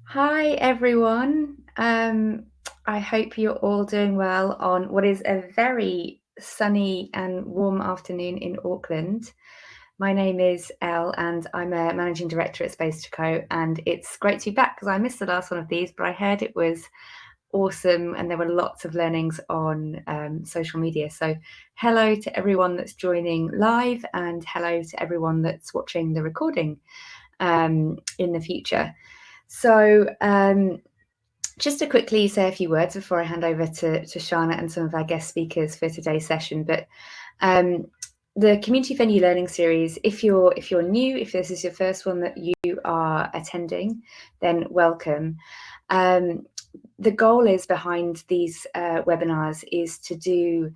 Hi, everyone. I hope you're all doing well on what is a very sunny and warm afternoon in Auckland. My name is Elle, and I'm a managing director at SpacetoCo, and it's great to be back because I missed the last one of these, but I heard it was awesome and there were lots of learnings on social media. So hello to everyone that's joining live, and hello to everyone that's watching the recording in the future. So just to quickly say a few words before I hand over to Shana and some of our guest speakers for today's session. But the Community Venue Learning Series, if you're new, if this is your first one that you are attending, then welcome. The goal is behind these webinars is to do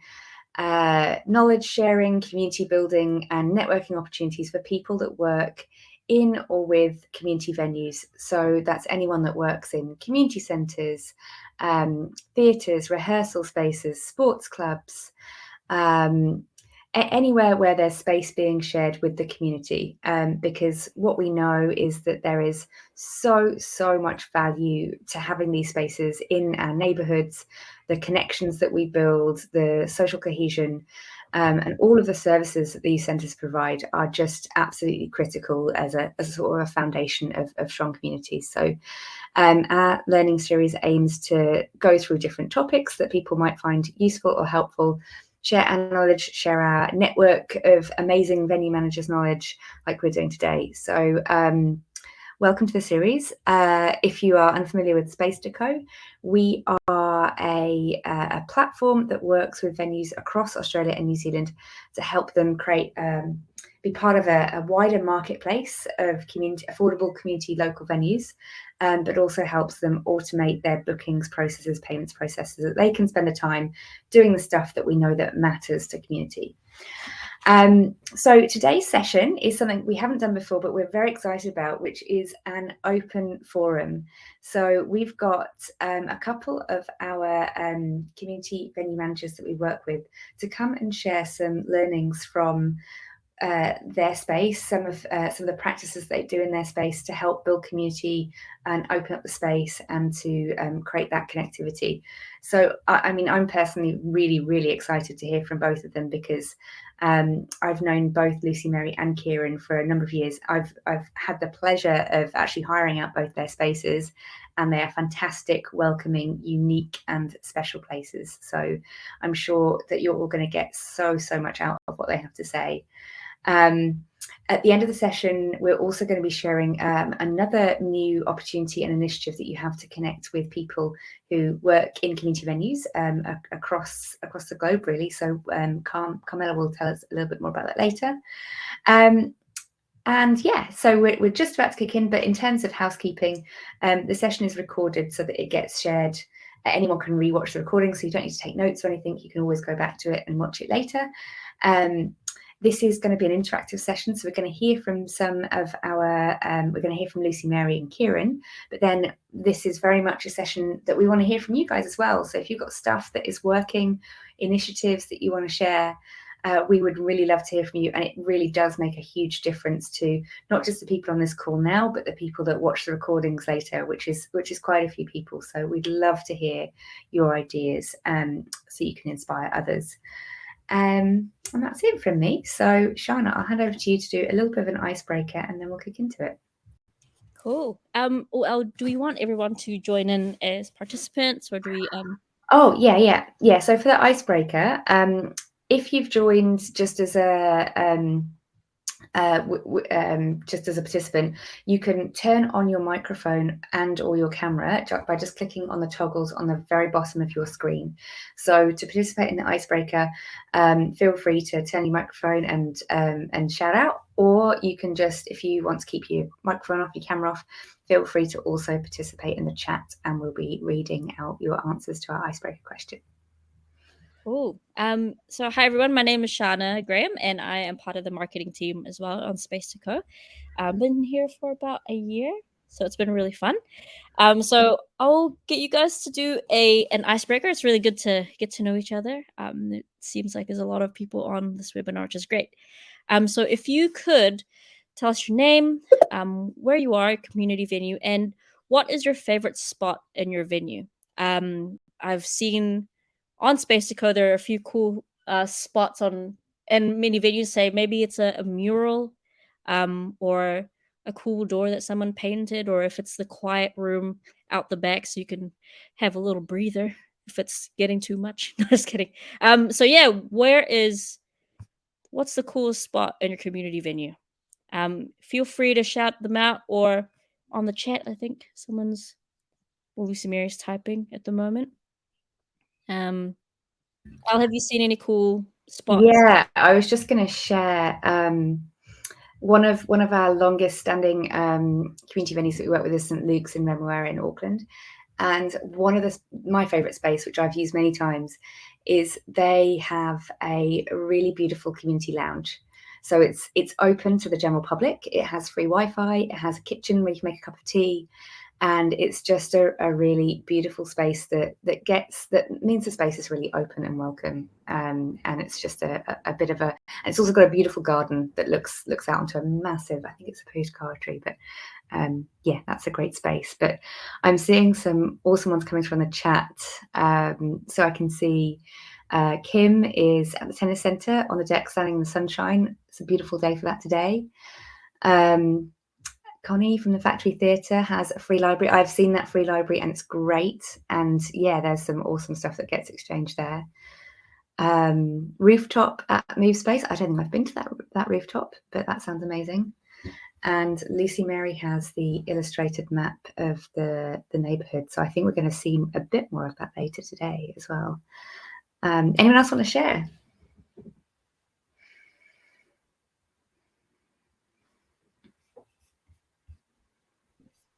knowledge sharing, community building, and networking opportunities for people that work in or with community venues. So that's anyone that works in community centres, theatres, rehearsal spaces, sports clubs, anywhere where there's space being shared with the community. Because what we know is that there is so much value to having these spaces in our neighbourhoods, the connections that we build, the social cohesion, and all of the services that these centres provide are just absolutely critical as a sort of a foundation of strong communities. So our learning series aims to go through different topics that people might find useful or helpful, share our knowledge, share our network of amazing venue managers' knowledge like we're doing today. So welcome to the series. If you are unfamiliar with SpacetoCo, we are a platform that works with venues across Australia and New Zealand to help them create, be part of a wider marketplace of affordable community local venues, but also helps them automate their bookings processes, payments processes, so that they can spend the time doing the stuff that we know that matters to community. So today's session is something we haven't done before, but we're very excited about, which is an open forum. So we've got a couple of our community venue managers that we work with to come and share some learnings from their space, some of the practices they do in their space to help build community and open up the space and to create that connectivity. So I mean, I'm personally really excited to hear from both of them because I've known both Lucy Mary and Kiran for a number of years. I've had the pleasure of actually hiring out both their spaces, and they are fantastic, welcoming, unique and special places. So I'm sure that you're all going to get so much out of what they have to say. At the end of the session, we're also going to be sharing another new opportunity and initiative that you have to connect with people who work in community venues across the globe, really. So Carmela will tell us a little bit more about that later. And yeah, so we're just about to kick in, but in terms of housekeeping, the session is recorded so that it gets shared. Anyone can rewatch the recording, so you don't need to take notes or anything. You can always go back to it and watch it later. This is going to be an interactive session, so we're going to hear from some of our, we're going to hear from Lucy, Mary and Kiran, but then this is very much a session that we want to hear from you guys as well. So if you've got stuff that is working, initiatives that you want to share, we would really love to hear from you, and it really does make a huge difference to not just the people on this call now, but the people that watch the recordings later, which is quite a few people. So we'd love to hear your ideas so you can inspire others. And that's it from me. So Shana, I'll hand over to you to do a little bit of an icebreaker and then we'll kick into it. Cool. Well, do we want everyone to join in as participants, or do we Oh yeah. So for the icebreaker, if you've joined just as a just as a participant, you can turn on your microphone and or your camera by just clicking on the toggles on the very bottom of your screen. So to participate in the icebreaker, feel free to turn your microphone and shout out, or you can just, if you want to keep your microphone off, your camera off, feel free to also participate in the chat, and we'll be reading out your answers to our icebreaker question. Cool. So hi everyone, my name is Shana Graham and I am part of the marketing team as well on SpacetoCo. I've been here for about a year, so it's been really fun. So I'll get you guys to do an icebreaker. It's really good to get to know each other. It seems like there's a lot of people on this webinar, which is great. So if you could tell us your name, where you are, community venue, and what is your favorite spot in your venue? I've seen on SpacetoCo there are a few cool spots on and many venues say maybe it's a mural, or a cool door that someone painted, or if it's the quiet room out the back so you can have a little breather if it's getting too much. No, just kidding. So yeah, what's the coolest spot in your community venue? Feel free to shout them out or on the chat. I think Lucy Mary's typing at the moment. Al, have you seen any cool spots? Yeah, I was just going to share one of our longest standing community venues that we work with is St Luke's in Remuera in Auckland. And one of my favourite space, which I've used many times, is they have a really beautiful community lounge. So it's open to the general public. It has free Wi-Fi. It has a kitchen where you can make a cup of tea, and it's just a really beautiful space that means the space is really open and welcome. And it's just a bit of a. And it's also got a beautiful garden that looks out onto a massive. I think it's a postcard tree, but. Yeah, that's a great space. But I'm seeing some awesome ones coming through on the chat. So I can see Kim is at the tennis centre on the deck standing in the sunshine. It's a beautiful day for that today. Connie from the Factory Theatre has a free library. I've seen that free library and it's great. And yeah, there's some awesome stuff that gets exchanged there. Rooftop at MoveSpace. I don't think I've been to that rooftop, but that sounds amazing. And Lucy Mary has the illustrated map of the neighbourhood. So I think we're going to see a bit more of that later today as well. Anyone else want to share?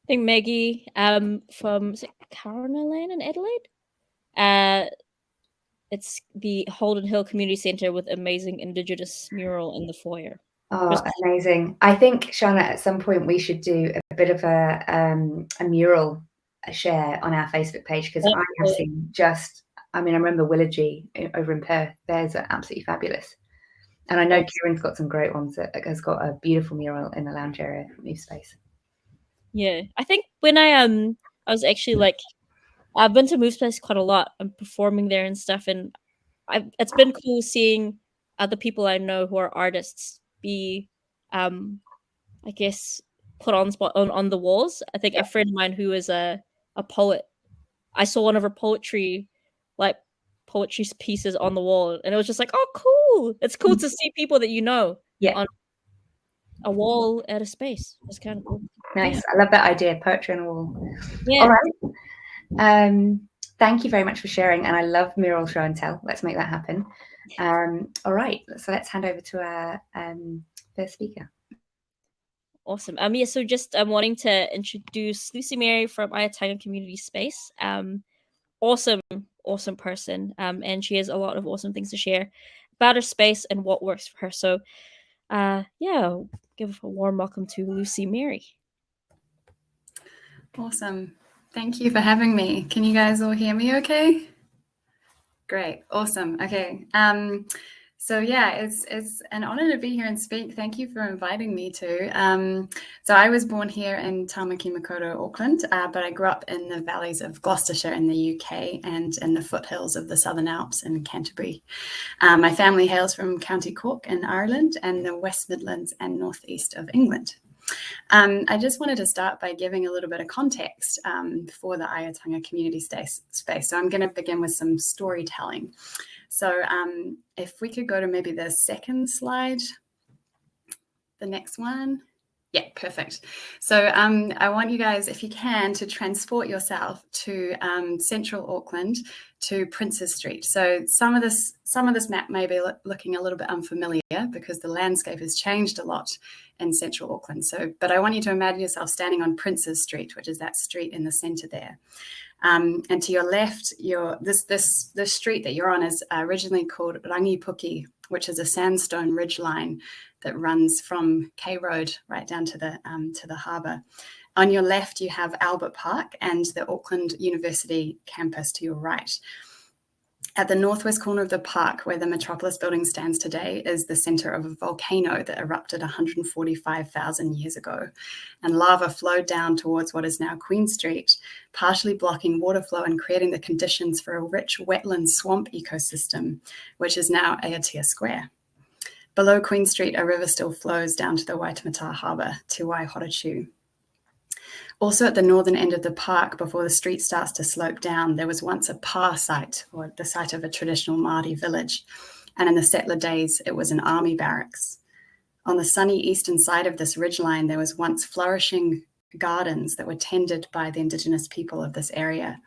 I think Maggie from Caroline in Adelaide. It's the Holden Hill Community Centre with amazing Indigenous mural in the foyer. Oh, amazing. I think, Shana, at some point we should do a bit of a mural share on our Facebook page, because I have seen I remember Willagee over in Perth. Theirs are absolutely fabulous. And I know Kiran's got some great ones that has got a beautiful mural in the lounge area at MoveSpace. Yeah. I think when I was actually I've been to MoveSpace quite a lot. I'm performing there and stuff, and it's been cool seeing other people I know who are artists be, I guess, put on the walls. I think a friend of mine who is a poet, I saw one of her poetry pieces on the wall, and it was just like, oh, cool! It's cool to see people that you know on a wall at a space. It's kind of cool. Nice. Yeah. I love that idea. Poetry on a wall. Yeah. All right. Thank you very much for sharing. And I love mural show and tell. Let's make that happen. All right. So let's hand over to our first speaker. Awesome. Yeah, so just wanting to introduce Lucy Mary from Aaiotanga Community Space. Awesome person. And she has a lot of awesome things to share about her space and what works for her. So yeah, give a warm welcome to Lucy Mary. Awesome. Thank you for having me. Can you guys all hear me okay? Great. Awesome. Okay. So yeah, it's an honor to be here and speak. Thank you for inviting me to. So I was born here in Tamaki Makaurau, Auckland, but I grew up in the valleys of Gloucestershire in the UK and in the foothills of the Southern Alps in Canterbury. My family hails from County Cork in Ireland and the West Midlands and northeast of England. I just wanted to start by giving a little bit of context for the Aaiotanga community space. So I'm going to begin with some storytelling. So if we could go to maybe the second slide, the next one. Yeah, perfect. So I want you guys, if you can, to transport yourself to central Auckland to Princes Street. So some of this map may be looking a little bit unfamiliar because the landscape has changed a lot in central Auckland. But I want you to imagine yourself standing on Princes Street, which is that street in the centre there. And to your left, this street that you're on is originally called Rangipuki, which is a sandstone ridge line that runs from K Road right down to the harbour. On your left, you have Albert Park and the Auckland University campus to your right. At the northwest corner of the park, where the Metropolis building stands today, is the center of a volcano that erupted 145,000 years ago. And lava flowed down towards what is now Queen Street, partially blocking water flow and creating the conditions for a rich wetland swamp ecosystem, which is now Aotea Square. Below Queen Street, a river still flows down to the Waitemata Harbour, Te Waihorotu. Also at the northern end of the park, before the street starts to slope down, there was once a pa site, or the site of a traditional Māori village. And in the settler days, it was an army barracks. On the sunny eastern side of this ridgeline, there was once flourishing gardens that were tended by the Indigenous people of this area.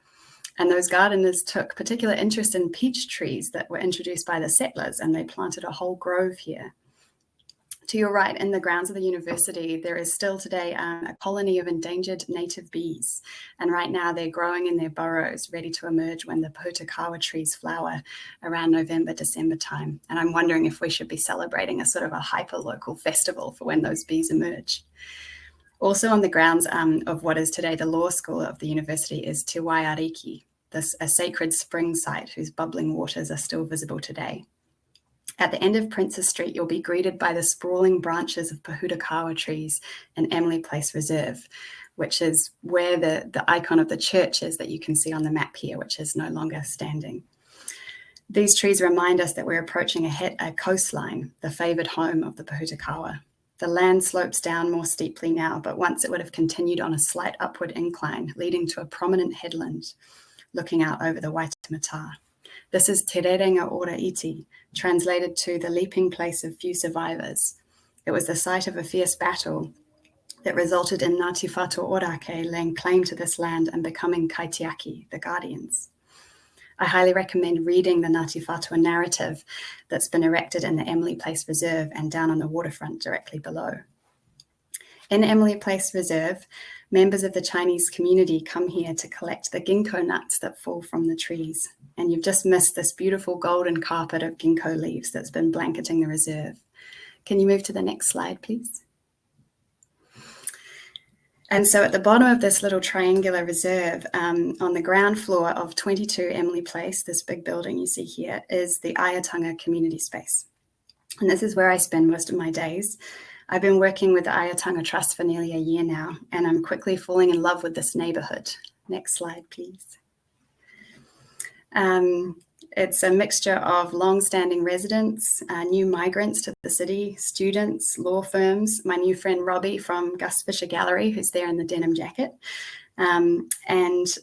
And those gardeners took particular interest in peach trees that were introduced by the settlers, and they planted a whole grove here. To your right, in the grounds of the university, there is still today a colony of endangered native bees. And right now they're growing in their burrows, ready to emerge when the Pōtakawa trees flower around November, December time. And I'm wondering if we should be celebrating a sort of a hyper-local festival for when those bees emerge. Also on the grounds of what is today the law school of the university is Te Waiariki, a sacred spring site whose bubbling waters are still visible today. At the end of Princess Street, you'll be greeted by the sprawling branches of Pōtakawa trees in Emily Place Reserve, which is where the icon of the church is that you can see on the map here, which is no longer standing. These trees remind us that we're approaching a coastline, the favoured home of the Pōtakawa. The land slopes down more steeply now, but once it would have continued on a slight upward incline, leading to a prominent headland looking out over the Waitemata. This is Te Rerenga Ora Iti, translated to the leaping place of few survivors. It was the site of a fierce battle that resulted in Ngāti Whātua Ōrākei laying claim to this land and becoming Kaitiaki, the guardians. I highly recommend reading the Ngāti Whātua narrative that's been erected in the Emily Place Reserve and down on the waterfront directly below. In Emily Place Reserve, members of the Chinese community come here to collect the ginkgo nuts that fall from the trees. And you've just missed this beautiful golden carpet of ginkgo leaves that's been blanketing the reserve. Can you move to the next slide, please? And so at the bottom of this little triangular reserve, on the ground floor of 22 Emily Place, this big building you see here, is the Aaiotanga community space. And this is where I spend most of my days. I've been working with the Aaiotanga Trust for nearly a year now, and I'm quickly falling in love with this neighbourhood. Next slide, please. It's a mixture of long-standing residents, new migrants to the city, students, law firms, my new friend Robbie from Gus Fisher Gallery, who's there in the denim jacket, and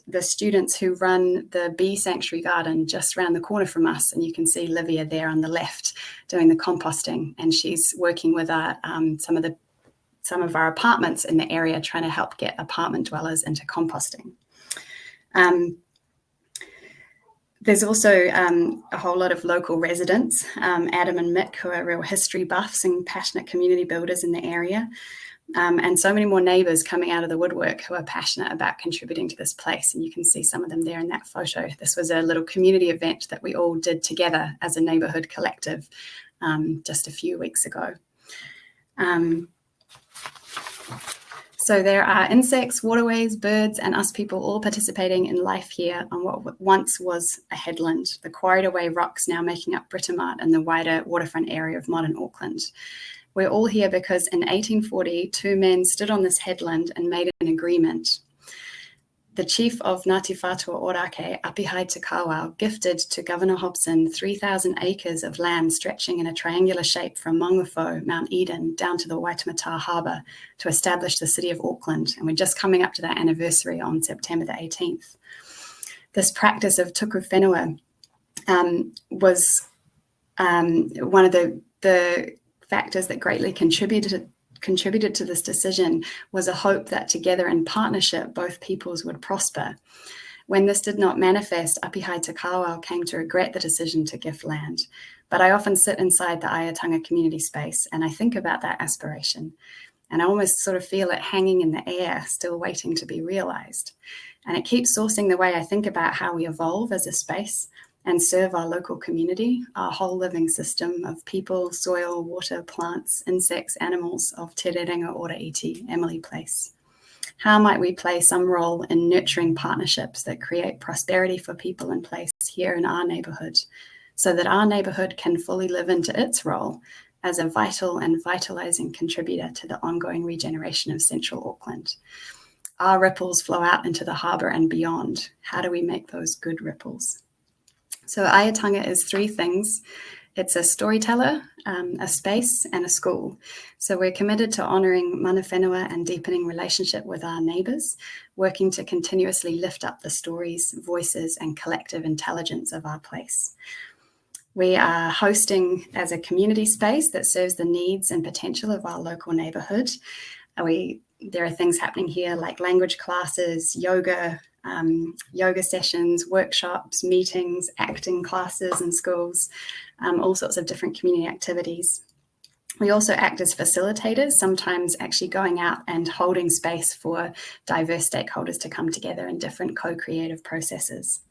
the students who run the bee sanctuary garden just around the corner from us. And you can see Livia there on the left doing the composting, and she's working with some of our apartments in the area, trying to help get apartment dwellers into composting. There's also a whole lot of local residents, Adam and Mick, who are real history buffs and passionate community builders in the area, and so many more neighbours coming out of the woodwork who are passionate about contributing to this place. And you can see some of them there in that photo. This was a little community event that we all did together as a neighbourhood collective just a few weeks ago. So there are insects, waterways, birds, and us people all participating in life here on what once was a headland, the quarried away rocks now making up Britomart and the wider waterfront area of modern Auckland. We're all here because in 1840, two men stood on this headland and made an agreement. The chief of Ngāti Whātua Ōrākei, Apihai Te Kawau, gifted to Governor Hobson 3,000 acres of land stretching in a triangular shape from Mangawhau, Mount Eden, down to the Waitemata Harbour to establish the city of Auckland. And we're just coming up to that anniversary on September the 18th. This practice of tuku whenua was one of the factors that greatly contributed to this decision, was a hope that together in partnership, both peoples would prosper. When this did not manifest, Apihai Te Kawau came to regret the decision to gift land. But I often sit inside the Aaiotanga community space and I think about that aspiration. And I almost sort of feel it hanging in the air, still waiting to be realized. And it keeps sourcing the way I think about how we evolve as a space and serve our local community, our whole living system of people, soil, water, plants, insects, animals of Te Rerenga Ora Iti, Emily Place. How might we play some role in nurturing partnerships that create prosperity for people and place here in our neighbourhood, so that our neighbourhood can fully live into its role as a vital and vitalising contributor to the ongoing regeneration of central Auckland? Our ripples flow out into the harbour and beyond. How do we make those good ripples? So Aaiotanga is three things. It's a storyteller, a space, and a school. So we're committed to honouring mana whenua and deepening relationship with our neighbours, working to continuously lift up the stories, voices, and collective intelligence of our place. We are hosting as a community space that serves the needs and potential of our local neighbourhood. There are things happening here like language classes, yoga sessions, workshops, meetings, acting classes in schools, all sorts of different community activities. We also act as facilitators, sometimes actually going out and holding space for diverse stakeholders to come together in different co-creative processes.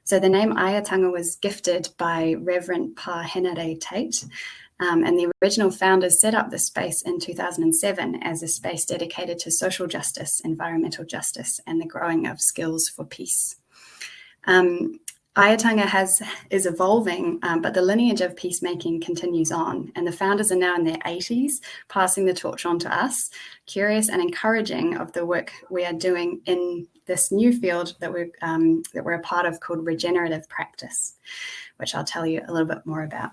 So the name Aaiotanga was gifted by Reverend Pa Henare Tate, and the original founders set up the space in 2007 as a space dedicated to social justice, environmental justice, and the growing of skills for peace. Aaiotanga is evolving, but the lineage of peacemaking continues on, and the founders are now in their 80s, passing the torch on to us, curious and encouraging of the work we are doing in this new field that we're a part of called regenerative practice, which I'll tell you a little bit more about.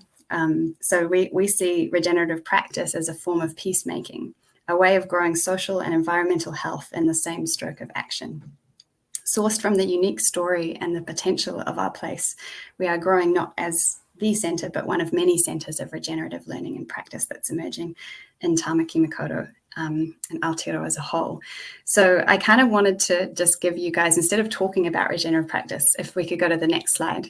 So we see regenerative practice as a form of peacemaking, a way of growing social and environmental health in the same stroke of action. Sourced from the unique story and the potential of our place, we are growing not as the centre, but one of many centres of regenerative learning and practice that's emerging in Tamaki Makaurau and Aotearoa as a whole. So I kind of wanted to just give you guys, instead of talking about regenerative practice, if we could go to the next slide.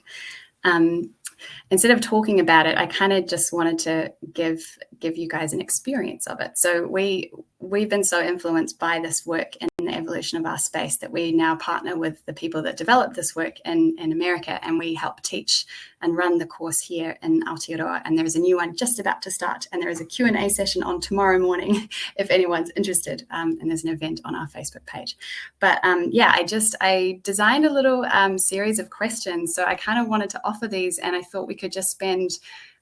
Instead of talking about it, I kind of just wanted to give you guys an experience of it. So we've been so influenced by this work and the evolution of our space that we now partner with the people that developed this work in America, and we help teach and run the course here in Aotearoa. And there's a new one just about to start, and there is a Q&A session on tomorrow morning if anyone's interested, and there's an event on our Facebook page. But yeah, I designed a little series of questions. So I kind of wanted to offer these, and I thought we could just spend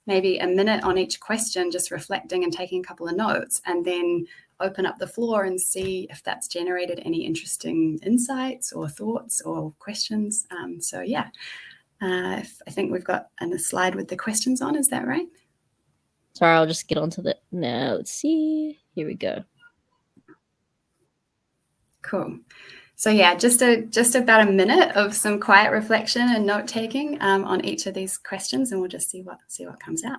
maybe a minute on each question, just reflecting and taking a couple of notes, and then open up the floor and see if that's generated any interesting insights or thoughts or questions. So yeah, I think we've got a slide with the questions on. Is that right? Sorry, I'll just get onto the now. Let's see. Here we go. Cool. So yeah, just about a minute of some quiet reflection and note taking on each of these questions, and we'll just see what comes out.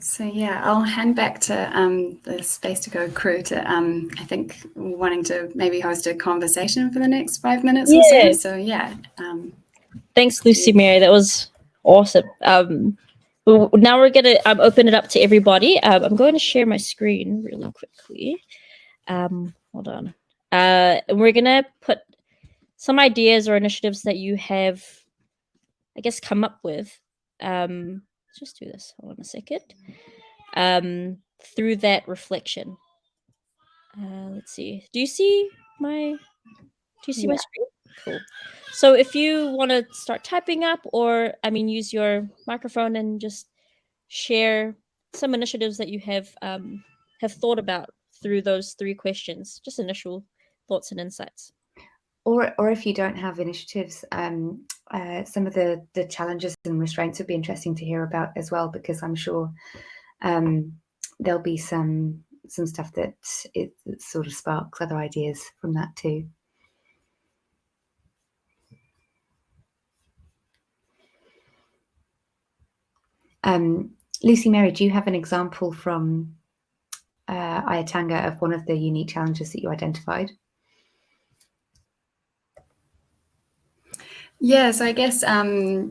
So yeah, I'll hand back to the SpacetoCo crew to I think wanting to maybe host a conversation for the next 5 minutes or so. So yeah. Thanks, Lucy Mary. That was awesome. Now we're gonna open it up to everybody. I'm going to share my screen really quickly. Hold on. And we're gonna put some ideas or initiatives that you have, I guess, come up with. Let's just do this. Hold on a second. Through that reflection. Let's see. Do you see my screen? Cool. So if you want to start typing up, or use your microphone and just share some initiatives that you have thought about through those 3 questions, just initial thoughts and insights. Or if you don't have initiatives, some of the challenges and restraints would be interesting to hear about as well, because I'm sure there'll be some stuff that it sort of sparks other ideas from that too. Lucy Mary, do you have an example from Aaiotanga of one of the unique challenges that you identified? Yeah, so I guess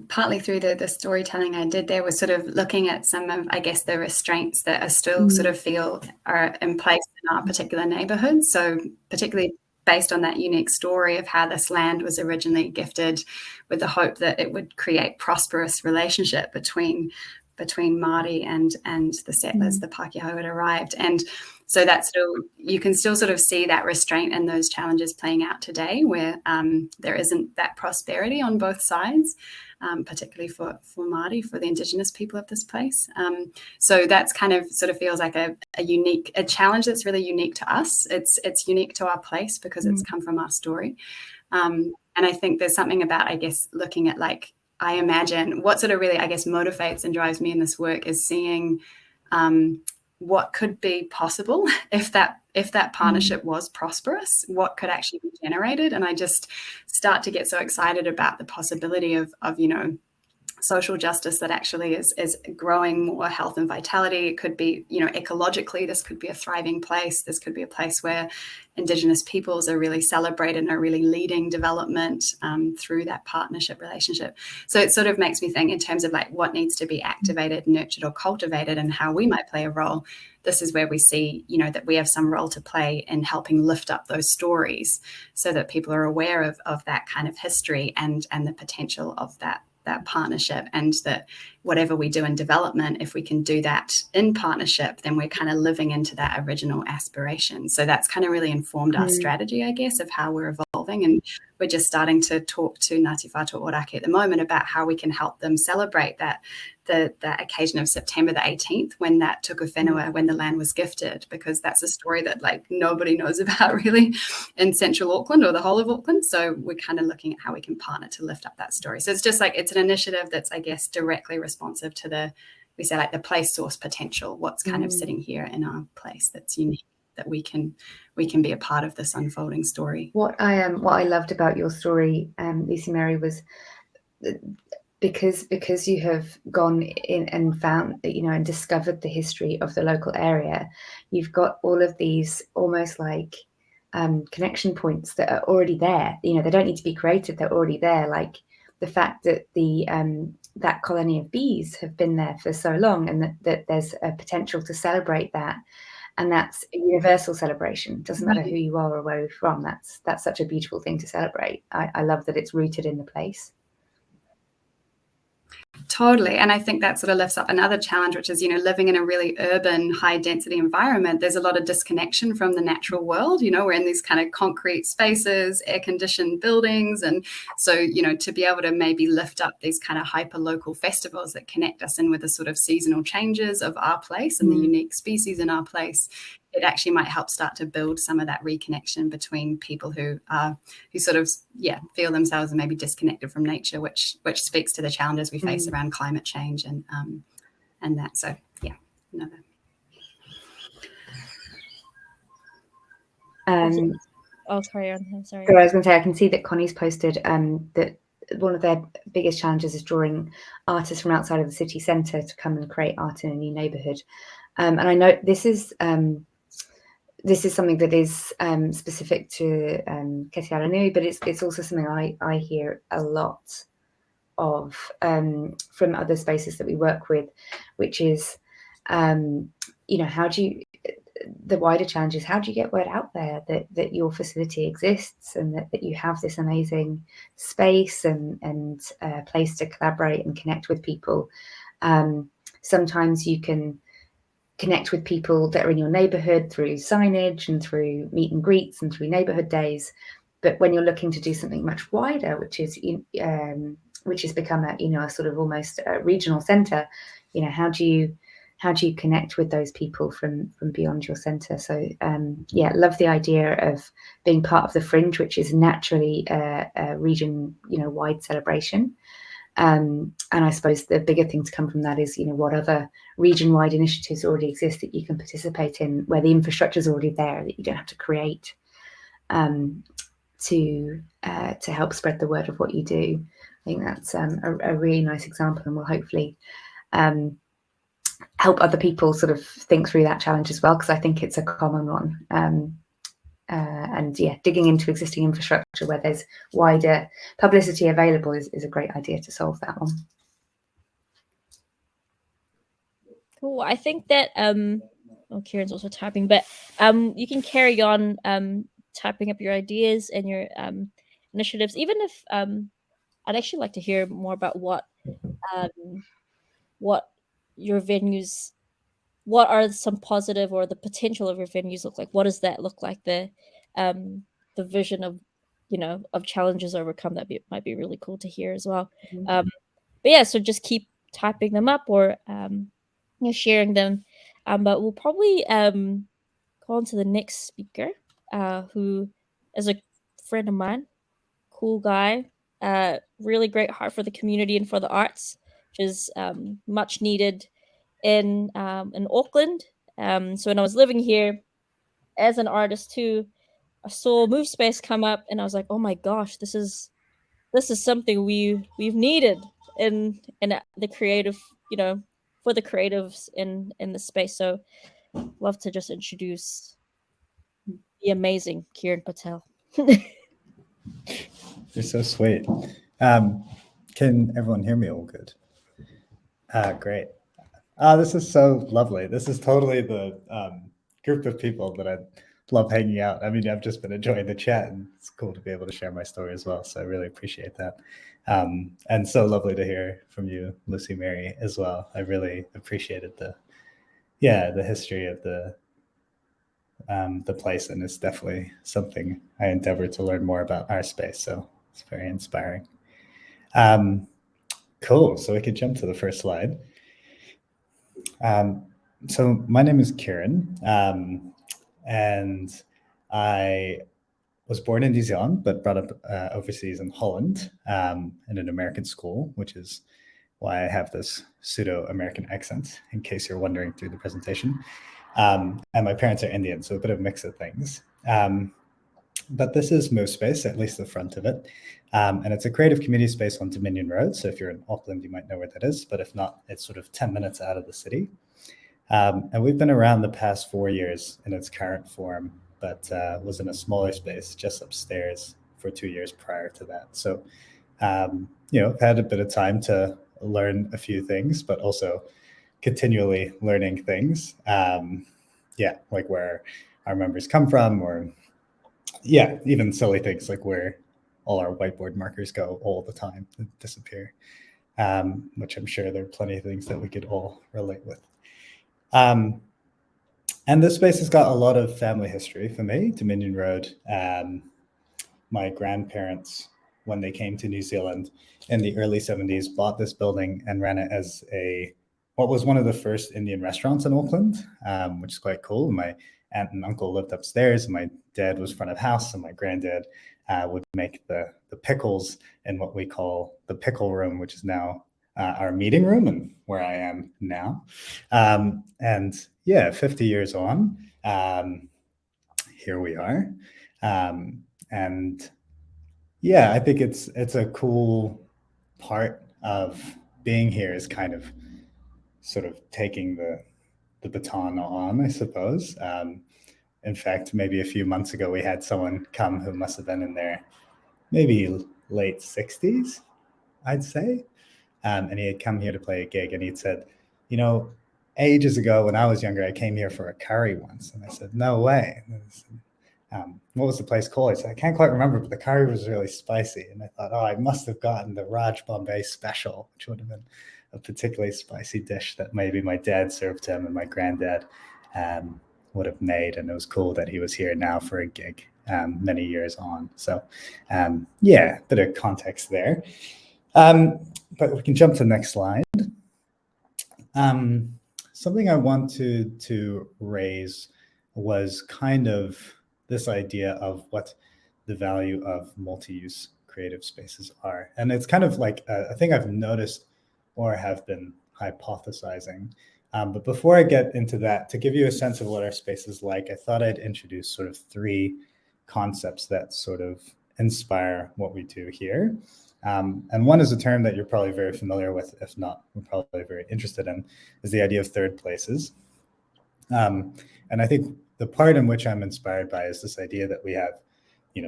partly through the storytelling I did there was sort of looking at some of, I guess, the restraints that are still sort of feel are in place in our particular neighbourhood. So particularly based on that unique story of how this land was originally gifted with the hope that it would create prosperous relationship between Māori and the settlers, the Pākehā who had arrived. And so that's still, you can still sort of see that restraint and those challenges playing out today, where there isn't that prosperity on both sides, particularly for Māori, for the Indigenous people of this place. So that's kind of sort of feels like a challenge that's really unique to us. It's unique to our place because it's come from our story. And I think there's something about, I guess, looking at, like, I imagine what sort of really, I guess, motivates and drives me in this work is seeing what could be possible if that partnership was prosperous, what could actually be generated. And I just start to get so excited about the possibility of social justice that actually is growing more health and vitality. It could be, ecologically, this could be a thriving place. This could be a place where Indigenous peoples are really celebrated and are really leading development through that partnership relationship. So it sort of makes me think in terms of like what needs to be activated, nurtured, or cultivated, and how we might play a role. This is where we see, that we have some role to play in helping lift up those stories so that people are aware of that kind of history and the potential of that partnership, and that whatever we do in development, if we can do that in partnership, then we're kind of living into that original aspiration. So that's kind of really informed our strategy, I guess, of how we're evolving. And we're just starting to talk to Ngāti Whātua Ōrākei at the moment about how we can help them celebrate that the occasion of September the 18th, when that tuku whenua, when the land was gifted, because that's a story that like nobody knows about really in central Auckland or the whole of Auckland. So we're kind of looking at how we can partner to lift up that story. So it's just like, it's an initiative that's, I guess, directly responsive to the place source potential, what's kind of sitting here in our place that's unique, that we can be a part of this unfolding story. What I loved about your story, Lucy Mary, was because you have gone in and found, and discovered the history of the local area, you've got all of these almost like connection points that are already there. They don't need to be created; they're already there. Like the fact that that colony of bees have been there for so long, and that there's a potential to celebrate that. And that's a universal celebration. It doesn't matter who you are or where you're from. That's such a beautiful thing to celebrate. I love that it's rooted in the place. Totally. And I think that sort of lifts up another challenge, which is, living in a really urban, high density environment. There's a lot of disconnection from the natural world. We're in these kind of concrete spaces, air conditioned buildings. And so, to be able to maybe lift up these kind of hyper local festivals that connect us in with the sort of seasonal changes of our place and the unique species in our place, it actually might help start to build some of that reconnection between people who sort of feel themselves maybe disconnected from nature, which speaks to the challenges we face around climate change and that. So another. I'll carry on. I'm sorry. So I was going to say, I can see that Connie's posted that one of their biggest challenges is drawing artists from outside of the city centre to come and create art in a new neighbourhood. And I know this is something that is specific to Kete Aranui, but it's also something I hear a lot of from other spaces that we work with, which is, how do you, the wider challenge is how do you get word out there that your facility exists and that you have this amazing space and place to collaborate and connect with people. Sometimes you can connect with people that are in your neighborhood through signage and through meet and greets and through neighborhood days. But when you're looking to do something much wider, which has become a sort of almost a regional center, how do you connect with those people from beyond your center? So love the idea of being part of the Fringe, which is naturally a region wide celebration. And I suppose the bigger thing to come from that is, what other region-wide initiatives already exist that you can participate in, where the infrastructure is already there that you don't have to create, to help spread the word of what you do. I think that's a really nice example, and will hopefully help other people sort of think through that challenge as well, because I think it's a common one. Digging into existing infrastructure where there's wider publicity available is a great idea to solve that one. Cool. I think that Kiran's also typing, but you can carry on typing up your ideas and your initiatives. Even if I'd actually like to hear more about what your venues, what are some positive or the potential of your venues look like? What does that look like? The vision of of challenges overcome, that might be really cool to hear as well. Mm-hmm. But yeah, so just keep typing them up or sharing them. But we'll probably go on to the next speaker, who is a friend of mine, cool guy, really great heart for the community and for the arts, which is much needed in Auckland. So when I was living here as an artist too, I saw MoveSpace come up, and I was like, oh my gosh, this is something we've needed in the creative, for the creatives in the space. So love to just introduce the amazing Kiran Patel. You're so sweet. Can everyone hear me all good? Great. This is so lovely. This is totally the group of people that I love hanging out. I mean, I've just been enjoying the chat, and it's cool to be able to share my story as well. So I really appreciate that. And so lovely to hear from you, Lucy Mary, as well. I really appreciated the history of the place, and it's definitely something I endeavor to learn more about our space. So it's very inspiring. Cool. So we could jump to the first slide. So my name is Kiran, and I was born in New Zealand, but brought up overseas in Holland in an American school, which is why I have this pseudo-American accent, in case you're wondering through the presentation. And my parents are Indian, so a bit of a mix of things. But this is MoveSpace, at least the front of it. And it's a creative community space on Dominion Road. So if you're in Auckland, you might know where that is. But if not, it's sort of 10 minutes out of the city. And we've been around the past 4 years in its current form, but was in a smaller space just upstairs for 2 years prior to that. So, I've had a bit of time to learn a few things, but also continually learning things. Like where our members come from, or even silly things like where all our whiteboard markers go all the time, disappear, which I'm sure there are plenty of things that we could all relate with. And this space has got a lot of family history for me. Dominion Road, my grandparents, when they came to New Zealand in the early 70s, bought this building and ran it as what was one of the first Indian restaurants in Auckland, which is quite cool. My aunt and uncle lived upstairs, and my dad was front of house, and my granddad would make the pickles in what we call the pickle room, which is now our meeting room and where I am now. 50 years on, here we are. Yeah, I think it's a cool part of being here is kind of sort of taking the baton on, I suppose. In fact, maybe a few months ago, we had someone come who must have been in their maybe late 60s, I'd say. And he had come here to play a gig, and he'd said, you know, ages ago when I was younger, I came here for a curry once. And I said, no way. And I said, what was the place called? I said, I can't quite remember, but the curry was really spicy. And I thought, oh, I must have gotten the Raj Bombay special, which would have been a particularly spicy dish that maybe my dad served him and my granddad would have made. And it was cool that he was here now for a gig many years on. So yeah, bit of context there. But we can jump to the next slide. Something I wanted to raise was kind of this idea of what the value of multi-use creative spaces are. And it's kind of like a thing I've noticed or have been hypothesizing. But before I get into that, to give you a sense of what our space is like, I thought I'd introduce sort of three concepts that sort of inspire what we do here. And one is a term that you're probably very familiar with, if not, we're probably very interested in, is the idea of third places. And I think the part in which I'm inspired by is this idea that we have,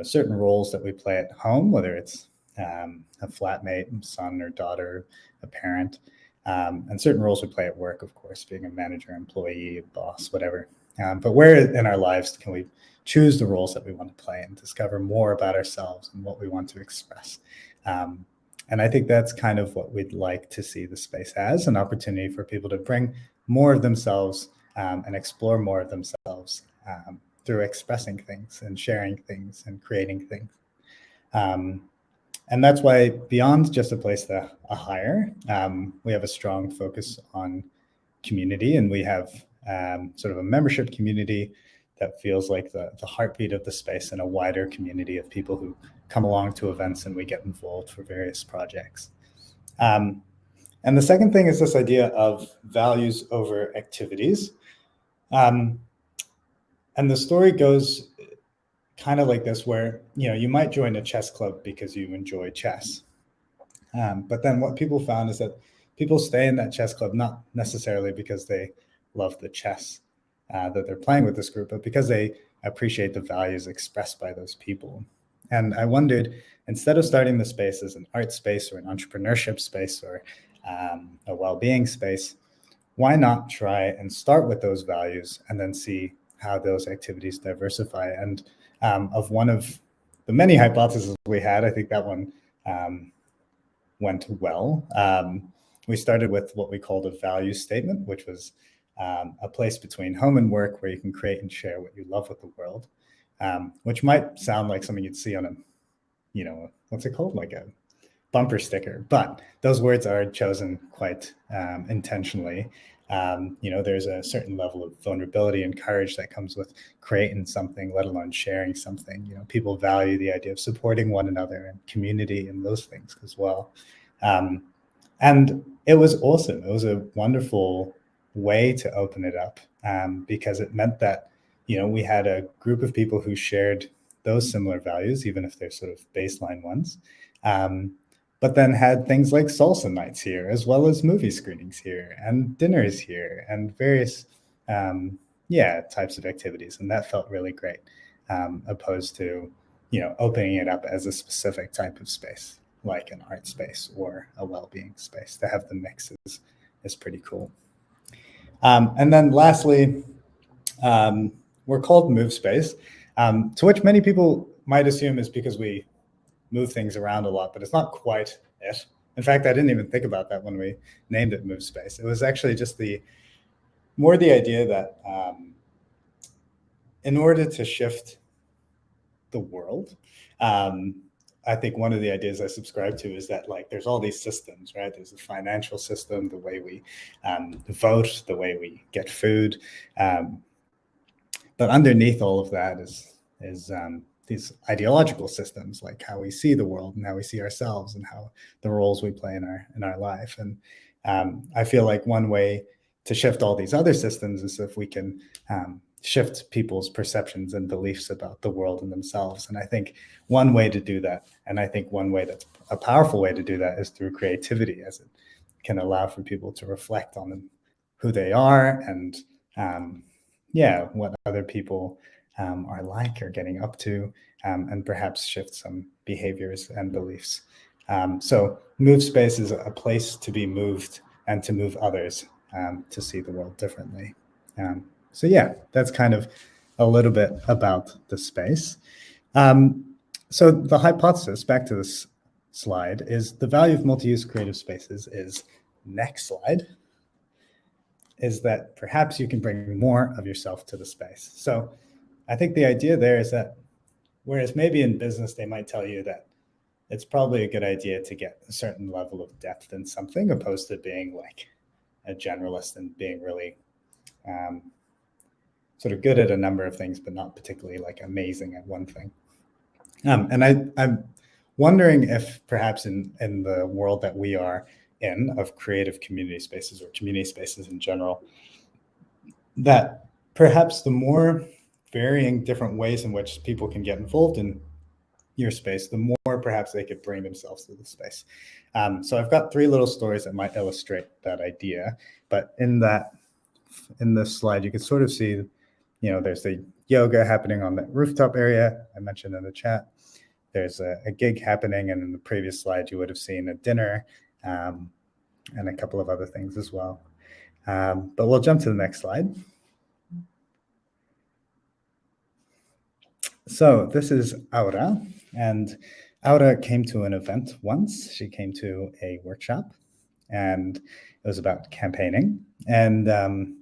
certain roles that we play at home, whether it's a flatmate, son or daughter, a parent, and certain roles we play at work, of course, being a manager, employee, boss, whatever. But where in our lives can we choose the roles that we want to play and discover more about ourselves and what we want to express? And I think that's kind of what we'd like to see the space as, an opportunity for people to bring more of themselves and explore more of themselves through expressing things and sharing things and creating things. And that's why beyond just a place to hire, we have a strong focus on community, and we have sort of a membership community that feels like the heartbeat of the space and a wider community of people who come along to events and we get involved for various projects. And the second thing is this idea of values over activities. And the story goes kind of like this, where you might join a chess club because you enjoy chess. But then what people found is that people stay in that chess club not necessarily because they love the chess that they're playing with this group, but because they appreciate the values expressed by those people. And I wondered, instead of starting the space as an art space or an entrepreneurship space or a well-being space, why not try and start with those values and then see how those activities diversify? And of one of the many hypotheses we had, I think that one went well. We started with what we called a value statement, which was a place between home and work where you can create and share what you love with the world, which might sound like something you'd see on a, what's it called? Like a bumper sticker, but those words are chosen quite intentionally. There's a certain level of vulnerability and courage that comes with creating something, let alone sharing something. People value the idea of supporting one another and community and those things as well. And it was awesome. It was a wonderful way to open it up because it meant that, we had a group of people who shared those similar values, even if they're sort of baseline ones. But then had things like salsa nights here, as well as movie screenings here and dinners here and various, types of activities. And that felt really great, opposed to, opening it up as a specific type of space, like an art space or a well-being space. To have the mix is pretty cool. And then lastly, we're called MoveSpace, to which many people might assume is because we move things around a lot, but it's not quite it. In fact, I didn't even think about that when we named it MoveSpace. It was actually just the idea that in order to shift the world, I think one of the ideas I subscribe to is that there's all these systems, right? There's the financial system, the way we vote, the way we get food. But underneath all of that is these ideological systems, like how we see the world and how we see ourselves and how the roles we play in our life. And I feel like one way to shift all these other systems is if we can shift people's perceptions and beliefs about the world and themselves. And I think one way to do that, and I think one way that's a powerful way to do that, is through creativity, as it can allow for people to reflect on who they are and what other people are like or getting up to, and perhaps shift some behaviors and beliefs. So MoveSpace is a place to be moved and to move others to see the world differently. So yeah, that's kind of a little bit about the space. So the hypothesis, back to this slide, is the value of multi-use creative spaces is, next slide, is that perhaps you can bring more of yourself to the space. So I think the idea there is that whereas maybe in business they might tell you that it's probably a good idea to get a certain level of depth in something, opposed to being like a generalist and being really sort of good at a number of things, but not particularly like amazing at one thing. And I'm wondering if perhaps in the world that we are in of creative community spaces or community spaces in general, that perhaps the more varying different ways in which people can get involved in your space, the more perhaps they could bring themselves to the space. So I've got 3 little stories that might illustrate that idea, but in this slide, you can sort of see, there's the yoga happening on the rooftop area I mentioned in the chat. There's a gig happening, and in the previous slide, you would have seen a dinner and a couple of other things as well. But we'll jump to the next slide. So this is Aura, and Aura came to an event once. She came to a workshop, and it was about campaigning. And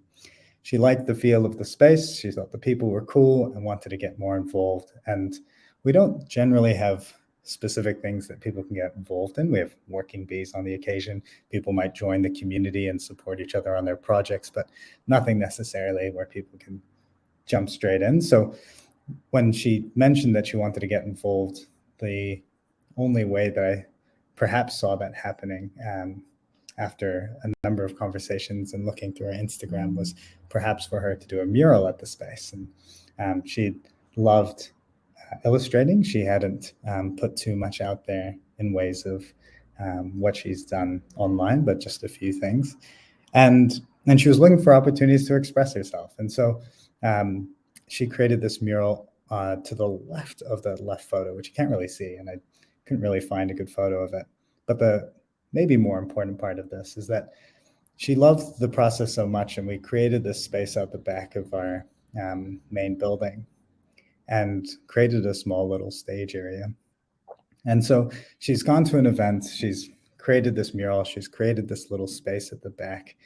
she liked the feel of the space. She thought the people were cool and wanted to get more involved. And we don't generally have specific things that people can get involved in. We have working bees on the occasion. People might join the community and support each other on their projects, but nothing necessarily where people can jump straight in. So when she mentioned that she wanted to get involved, the only way that I perhaps saw that happening after a number of conversations and looking through her Instagram was perhaps for her to do a mural at the space. And she loved illustrating. She hadn't put too much out there in ways of what she's done online, but just a few things. And she was looking for opportunities to express herself. And so she created this mural to the left of the left photo, which you can't really see, and I couldn't really find a good photo of it. But the maybe more important part of this is that she loved the process so much, and we created this space out the back of our main building and created a small little stage area. And so she's gone to an event, she's created this mural, she's created this little space at the back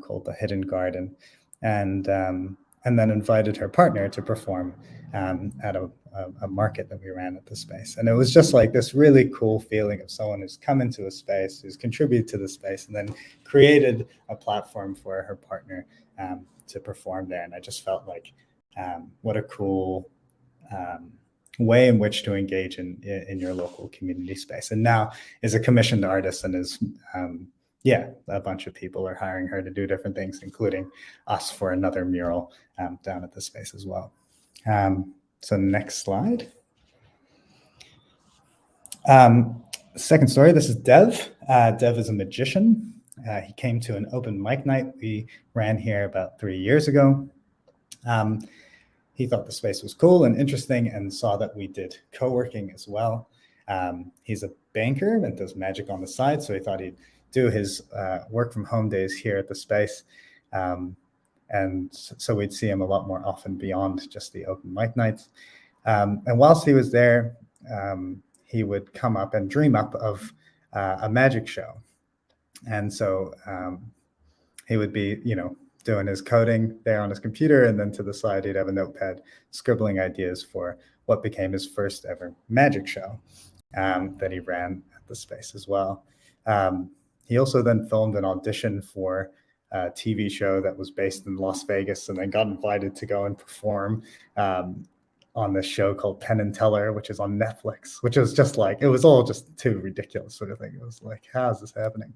called the Hidden Garden, and then invited her partner to perform at a market that we ran at the space. And it was just like this really cool feeling of someone who's come into a space, who's contributed to the space, and then created a platform for her partner to perform there. And I just felt like what a cool way in which to engage in your local community space. And now is a commissioned artist and is a bunch of people are hiring her to do different things, including us for another mural down at the space as well. So next slide. Second story, this is Dev. Dev is a magician. He came to an open mic night we ran here about 3 years ago. He thought the space was cool and interesting and saw that we did co-working as well. He's a banker and does magic on the side, so he thought he'd do his work from home days here at the space. And so we'd see him a lot more often beyond just the open mic nights. And whilst he was there, he would come up and dream up of a magic show. And so he would be, doing his coding there on his computer, and then to the side, he'd have a notepad scribbling ideas for what became his first ever magic show that he ran at the space as well. He also then filmed an audition for a TV show that was based in Las Vegas, and then got invited to go and perform on this show called Penn and Teller, which is on Netflix, which was just like, it was all just too ridiculous sort of thing. It was like, how is this happening?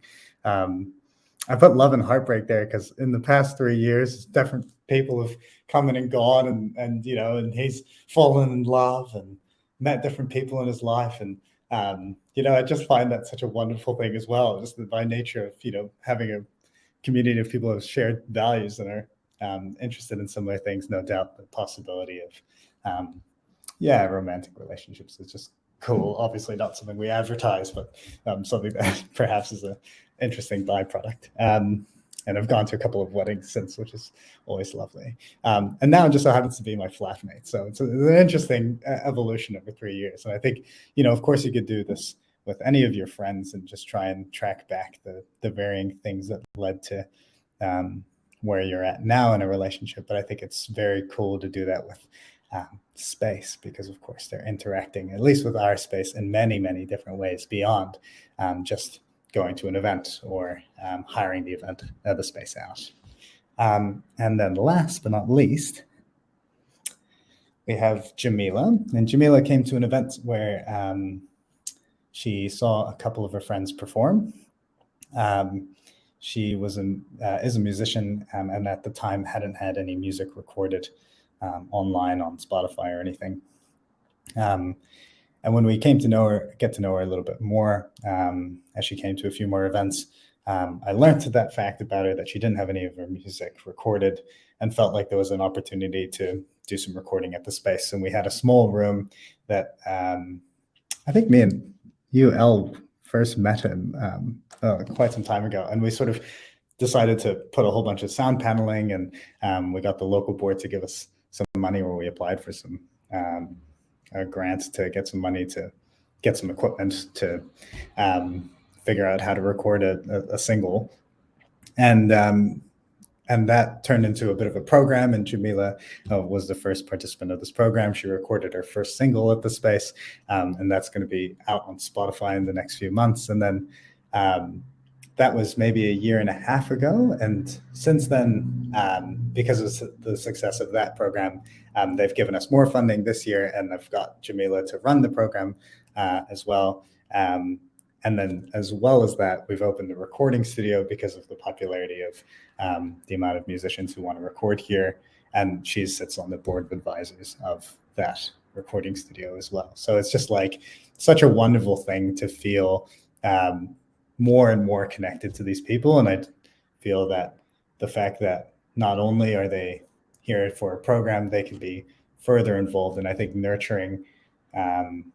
I put love and heartbreak there because in the past 3 years, different people have come in and gone, and and he's fallen in love and met different people in his life, and I just find that such a wonderful thing as well, just by nature of having a community of people who have shared values and are interested in similar things. No doubt the possibility of romantic relationships is just cool. Obviously not something we advertise, but something that perhaps is an interesting byproduct. And I've gone to a couple of weddings since, which is always lovely. And now it just so happens to be my flatmate. So it's an interesting evolution over 3 years. And I think, of course you could do this with any of your friends and just try and track back the varying things that led to where you're at now in a relationship. But I think it's very cool to do that with space, because of course they're interacting, at least with our space, in many, many different ways beyond just going to an event or hiring the space out. And then last but not least, we have Jamila. And Jamila came to an event where she saw a couple of her friends perform. She is a musician, and at the time hadn't had any music recorded online on Spotify or anything. And when we came to get to know her a little bit more, as she came to a few more events, I learned that fact about her, that she didn't have any of her music recorded, and felt like there was an opportunity to do some recording at the space. And we had a small room that I think me and El first met him quite some time ago, and we sort of decided to put a whole bunch of sound paneling, and we got the local board to give us some money, where we applied for some grants to get some money to get some equipment to figure out how to record a single, and that turned into a bit of a program. And Jamila was the first participant of this program. She recorded her first single at the space, and that's going to be out on Spotify in the next few months. And then that was maybe a year and a half ago. And since then, because of the success of that program, they've given us more funding this year, and I've got Jamila to run the program as well. And then as well as that, we've opened a recording studio because of the popularity of the amount of musicians who want to record here. And she sits on the board of advisors of that recording studio as well. So it's just like such a wonderful thing to feel more and more connected to these people. And I feel that the fact that not only are they here for a program, they can be further involved. And I think nurturing and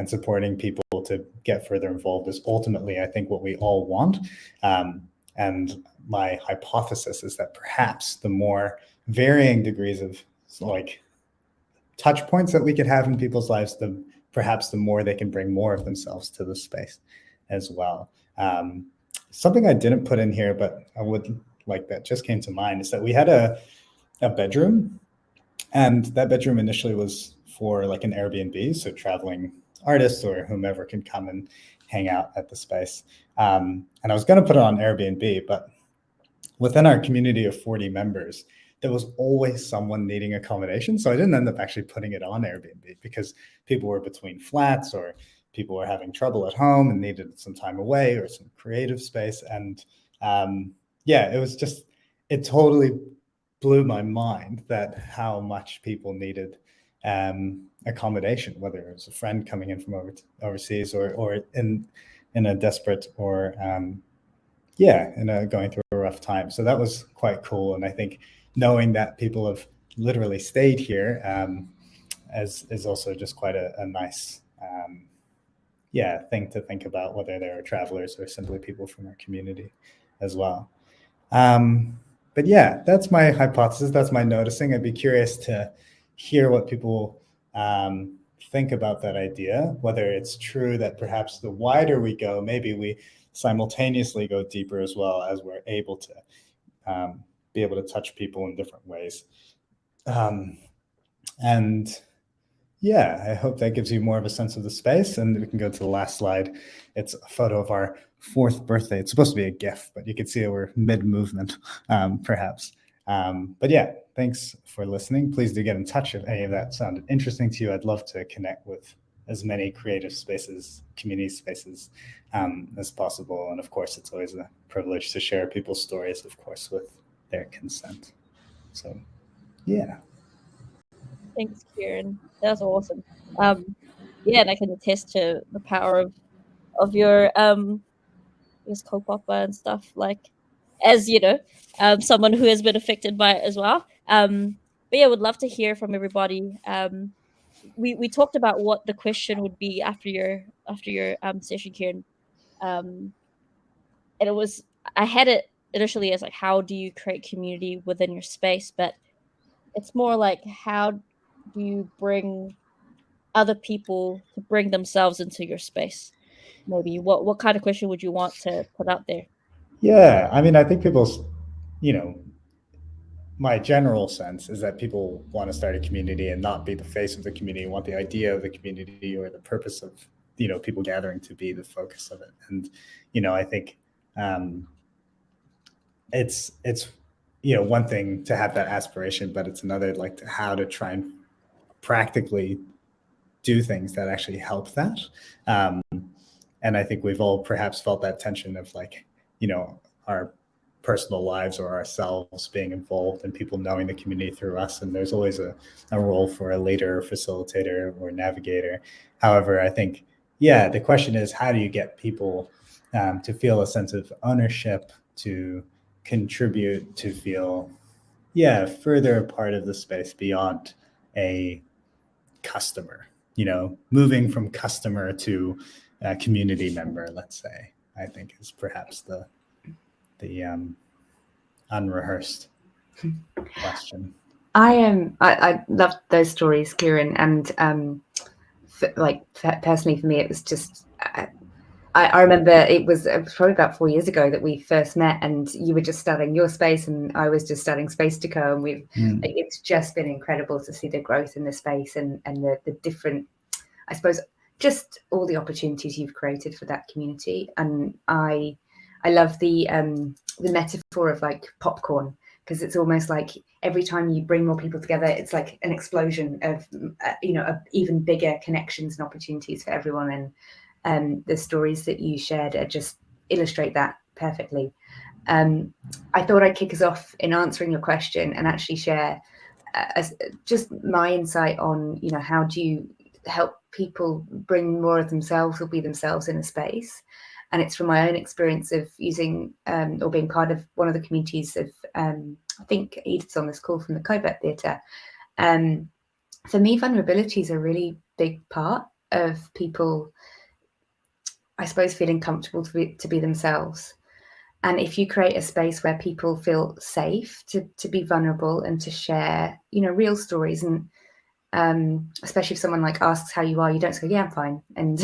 supporting people to get further involved is ultimately, I think, what we all want. And my hypothesis is that perhaps the more varying degrees of like touch points that we could have in people's lives, perhaps the more they can bring more of themselves to the space as well. Something I didn't put in here, but I would like that just came to mind, is that we had a bedroom, and that bedroom initially was for like an Airbnb, so traveling artists or whomever can come and hang out at the space. And I was going to put it on Airbnb, but within our community of 40 members, there was always someone needing accommodation. So I didn't end up actually putting it on Airbnb, because people were between flats, or people were having trouble at home and needed some time away or some creative space. And it totally blew my mind that how much people needed accommodation, whether it was a friend coming in from overseas or in a desperate or going through a rough time. So that was quite cool. And I think knowing that people have literally stayed here is also just quite a nice thing to think about, whether they're travelers or simply people from our community as well. But yeah, that's my hypothesis. That's my noticing. I'd be curious to hear what people think about that idea, whether it's true that perhaps the wider we go, maybe we simultaneously go deeper as well, as we're able to be able to touch people in different ways. I hope that gives you more of a sense of the space. And we can go to the last slide. It's a photo of our 4th birthday. It's supposed to be a GIF, but you can see we're mid-movement, perhaps. But yeah, thanks for listening. Please do get in touch if any of that sounded interesting to you. I'd love to connect with as many creative spaces, community spaces as possible. And of course, it's always a privilege to share people's stories, of course, with their consent. So, yeah. Thanks, Kiran. That was awesome. Yeah, and I can attest to the power of your this kaupapa and stuff. Like, as you know, someone who has been affected by it as well. But yeah, would love to hear from everybody. We talked about what the question would be after your session, Kieran. And it was, I had it initially as like, how do you create community within your space? But it's more like, how do you bring other people to bring themselves into your space? Maybe what kind of question would you want to put out there? Yeah, I mean, I think people's, my general sense is that people want to start a community and not be the face of the community, want the idea of the community or the purpose of, people gathering to be the focus of it. And, I think it's one thing to have that aspiration, but it's another like how to try and practically do things that actually help that. And I think we've all perhaps felt that tension of like, our personal lives or ourselves being involved and people knowing the community through us. And there's always a role for a leader, facilitator, or navigator. However, I think, the question is, how do you get people to feel a sense of ownership, to contribute, to feel, further a part of the space beyond a customer, moving from customer to a community member, let's say, I think is perhaps the unrehearsed question. I loved those stories, Kiran, and personally for me, it was just I remember it was probably about 4 years ago that we first met, and you were just starting your space, and I was just starting SpacetoCo, and it's just been incredible to see the growth in the space and the different, I suppose, just all the opportunities you've created for that community. And I love the metaphor of like popcorn, because it's almost like every time you bring more people together, it's like an explosion of of even bigger connections and opportunities for everyone. And the stories that you shared just illustrate that perfectly. I thought I'd kick us off in answering your question and actually share just my insight on how do you help people bring more of themselves or be themselves in a space. And it's from my own experience of using or being part of one of the communities of, I think Edith's on this call, from the Covert Theatre. For me, vulnerability is a really big part of people, I suppose, feeling comfortable to be themselves. And if you create a space where people feel safe to be vulnerable and to share, real stories, and especially if someone like asks how you are, you don't say, yeah, I'm fine. And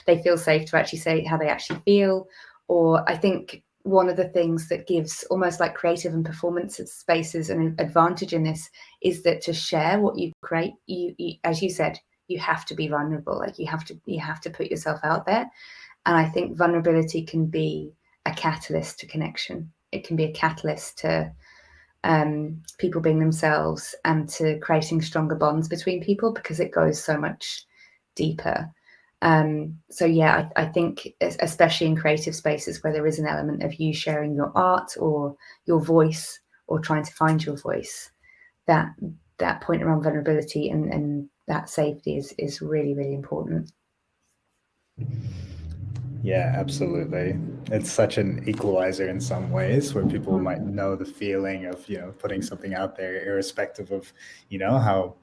they feel safe to actually say how they actually feel. Or I think one of the things that gives almost like creative and performance spaces an advantage in this is that to share what you create, you as you said, you have to be vulnerable. Like you have to put yourself out there. And I think vulnerability can be a catalyst to connection. It can be a catalyst to people being themselves and to creating stronger bonds between people, because it goes so much deeper. So yeah, I think especially in creative spaces where there is an element of you sharing your art or your voice or trying to find your voice, that point around vulnerability and that safety is really, really important. Yeah, absolutely. It's such an equalizer in some ways, where people might know the feeling of, putting something out there, irrespective of, how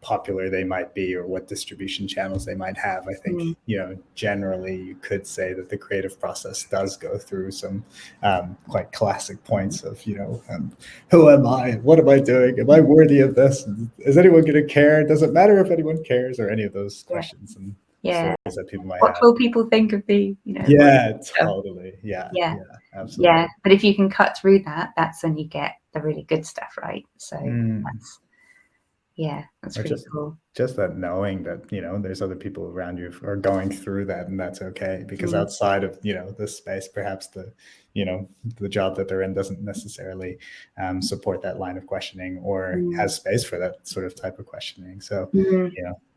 popular they might be or what distribution channels they might have. I think, generally you could say that the creative process does go through some quite classic points of, who am I? What am I doing? Am I worthy of this? Is anyone going to care? Does it matter if anyone cares? Or any of those questions and stories that people might have. What will people think of me? Yeah, totally. Yeah, absolutely. Yeah, but if you can cut through that, that's when you get the really good stuff, right? So that's really cool. Just that knowing that, there's other people around you who are going through that, and that's okay, because outside of, this space, perhaps the job that they're in doesn't necessarily support that line of questioning or has space for that sort of type of questioning. So,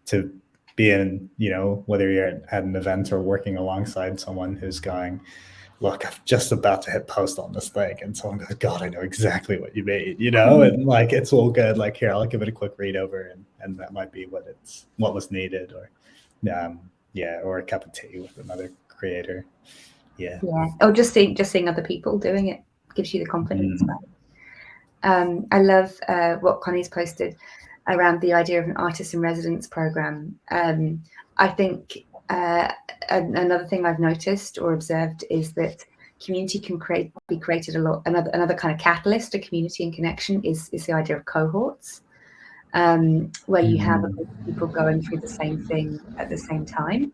to be in, whether you're at an event or working alongside someone who's going, look, I'm just about to hit post on this thing, and someone goes, God, I know exactly what you made, and like, it's all good. Like, here, I'll give it a quick read over, and that might be what was needed, or or a cup of tea with another creator. Yeah. Or just seeing other people doing it gives you the confidence. I love what Connie's posted around the idea of an artist in residence program. I think another thing I've noticed or observed is that community can be created a lot. Another kind of catalyst to community and connection is the idea of cohorts, where you have a group of people going through the same thing at the same time,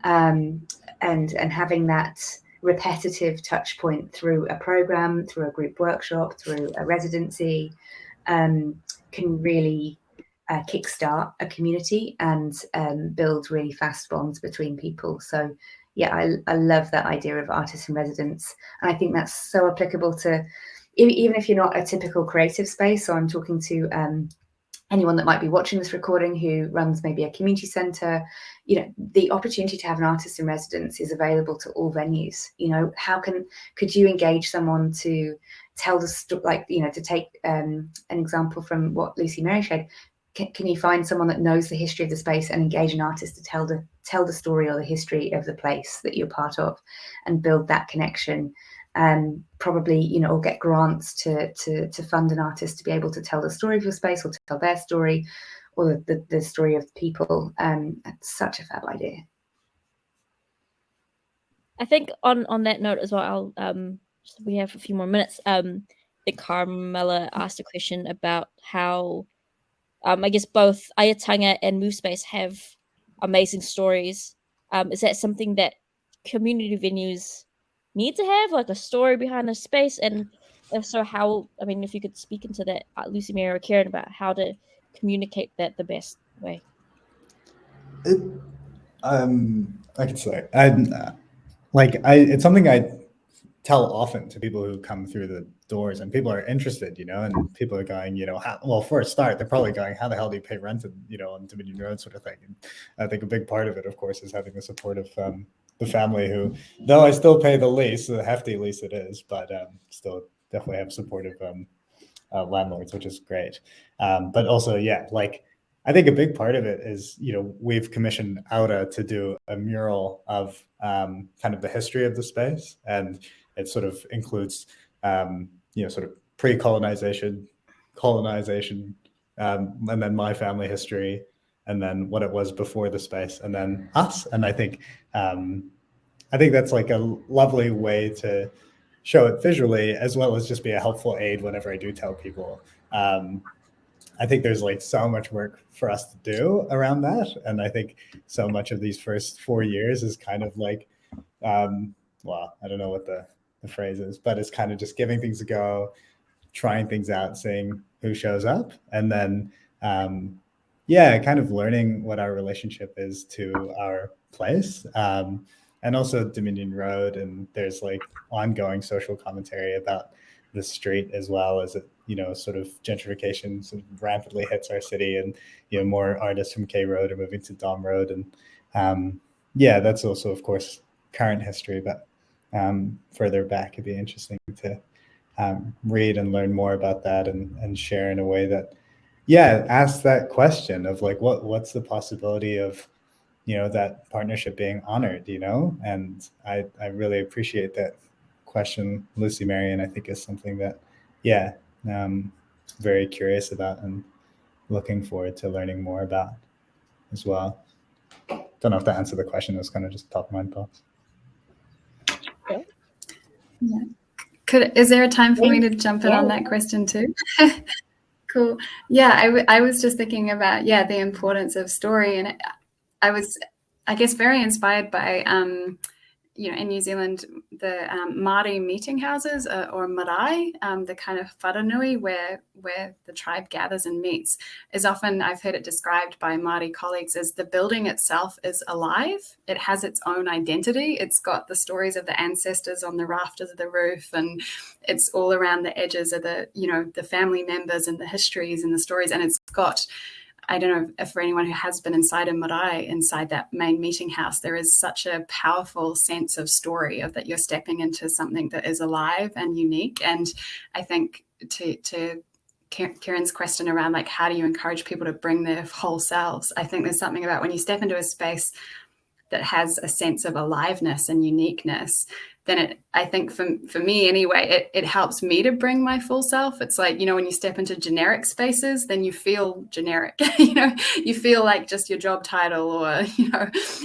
and having that repetitive touch point through a program, through a group workshop, through a residency, can really kickstart a community and build really fast bonds between people. So yeah, I love that idea of artists in residence, and I think that's so applicable to even if you're not a typical creative space. So I'm talking to anyone that might be watching this recording who runs maybe a community centre. The opportunity to have an artist in residence is available to all venues. Could you engage someone to tell the story, to take an example from what Lucy Mary shared? Can you find someone that knows the history of the space and engage an artist to tell the story or the history of the place that you're part of, and build that connection? Probably, or get grants to fund an artist to be able to tell the story of your space, or to tell their story, or the story of the people. It's such a fab idea. I think on that note as well, we have a few more minutes. Carmela asked a question about how I guess both Aaiotanga and MoveSpace have amazing stories. Is that something that community venues need to have, like a story behind a space? And if so, how? I mean, if you could speak into that, Lucy, Mary, or Kiran, about how to communicate that the best way. I can say, it's something I tell often to people who come through the doors, and people are interested, and people are going, for a start, they're probably going, how the hell do you pay rent, on Dominion Road, sort of thing. And I think a big part of it, of course, is having the support of the family, who, though I still pay the lease, the hefty lease it is, but still definitely have supportive landlords, which is great. But also, I think a big part of it is, we've commissioned Auda to do a mural of kind of the history of the space, and it sort of includes, sort of pre-colonization, colonization, and then my family history, and then what it was before the space, and then us. And I think that's like a lovely way to show it visually, as well as just be a helpful aid whenever I do tell people. I think there's so much work for us to do around that. And I think so much of these first 4 years is kind of I don't know what the phrase is, but it's kind of just giving things a go, trying things out, seeing who shows up, and then kind of learning what our relationship is to our place, and also Dominion Road. And there's ongoing social commentary about the street, as well as it, sort of gentrification sort of rapidly hits our city, and more artists from K Road are moving to Dom Road, and that's also, of course, current history, but further back, it'd be interesting to read and learn more about that, and share in a way that asks that question of what's the possibility of that partnership being honored, and I really appreciate that question, Lucy Mary, and I think it's something that very curious about and looking forward to learning more about as well. Don't know if that answered the question. It was kind of just top of mind thoughts. Yeah. Is there a time for me to jump in on that question too? Cool. Yeah, I was just thinking about the importance of story, and I was, I guess, very inspired by in New Zealand, the Māori meeting houses, or marae, the kind of wharanui where the tribe gathers and meets, is often, I've heard it described by Māori colleagues, as the building itself is alive. It has its own identity. It's got the stories of the ancestors on the rafters of the roof, and it's all around the edges of the family members and the histories and the stories, and it's got I don't know if for anyone who has been inside a marae, inside that main meeting house, there is such a powerful sense of story, of that you're stepping into something that is alive and unique. And I think to Kiran's question around like, how do you encourage people to bring their whole selves? I think there's something about when you step into a space that has a sense of aliveness and uniqueness, then I think for me anyway, it helps me to bring my full self. It's like, when you step into generic spaces, then you feel generic, you feel like just your job title or,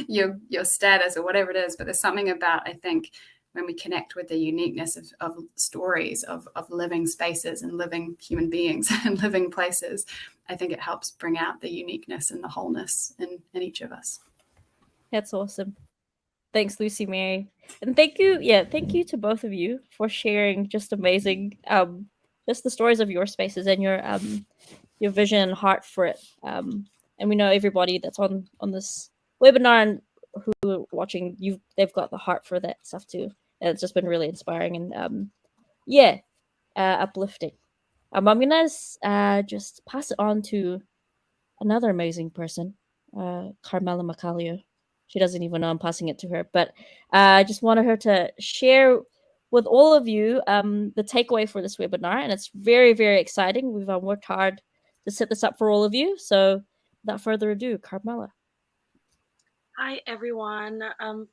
your status or whatever it is. But there's something about, I think, when we connect with the uniqueness of stories, of living spaces and living human beings and living places, I think it helps bring out the uniqueness and the wholeness in each of us. That's awesome. Thanks, Lucy Mary. And thank you to both of you for sharing just amazing, just the stories of your spaces and your vision and heart for it. And we know everybody that's on this webinar and who are watching, they've got the heart for that stuff too. And it's just been really inspiring and uplifting. I'm gonna just pass it on to another amazing person, Carmela Macalio. She doesn't even know I'm passing it to her, but I just wanted her to share with all of you the takeaway for this webinar, and it's very, very exciting. We've worked hard to set this up for all of you. So without further ado, Carmela. Hi, everyone.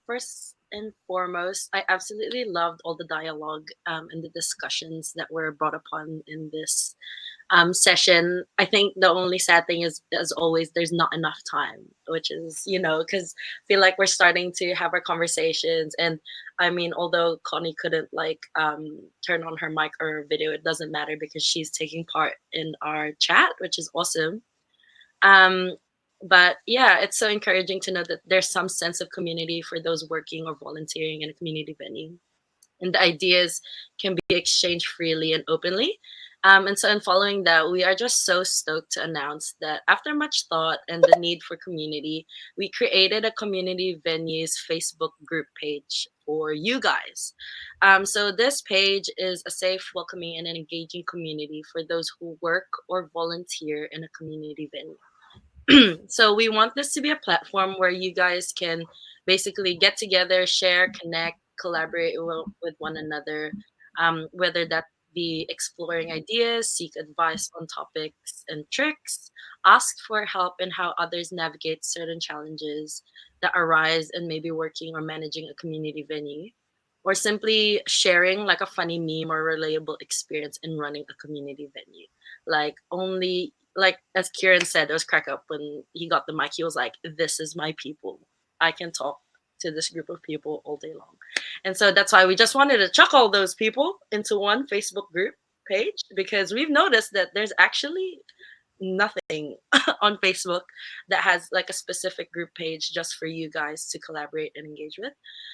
First and foremost, I absolutely loved all the dialogue and the discussions that were brought upon in this session. I think the only sad thing is, as always, there's not enough time, which is, because I feel like we're starting to have our conversations. And I mean, although Connie couldn't turn on her mic or video, it doesn't matter because she's taking part in our chat, which is awesome. But yeah, it's so encouraging to know that there's some sense of community for those working or volunteering in a community venue. And the ideas can be exchanged freely and openly. And so in following that, we are just so stoked to announce that after much thought and the need for community, we created a community venues Facebook group page for you guys. So this page is a safe, welcoming, and an engaging community for those who work or volunteer in a community venue. So we want this to be a platform where you guys can basically get together, share, connect, collaborate with one another, whether that be exploring ideas, seek advice on topics and tricks, ask for help in how others navigate certain challenges that arise in maybe working or managing a community venue, or simply sharing like a funny meme or relatable experience in running a community venue. Like as Kiran said, it was crack up when he got the mic. He was like, "This is my people. I can talk to this group of people all day long." And so that's why we just wanted to chuck all those people into one Facebook group page, because we've noticed that there's actually nothing on Facebook that has like a specific group page just for you guys to collaborate and engage with.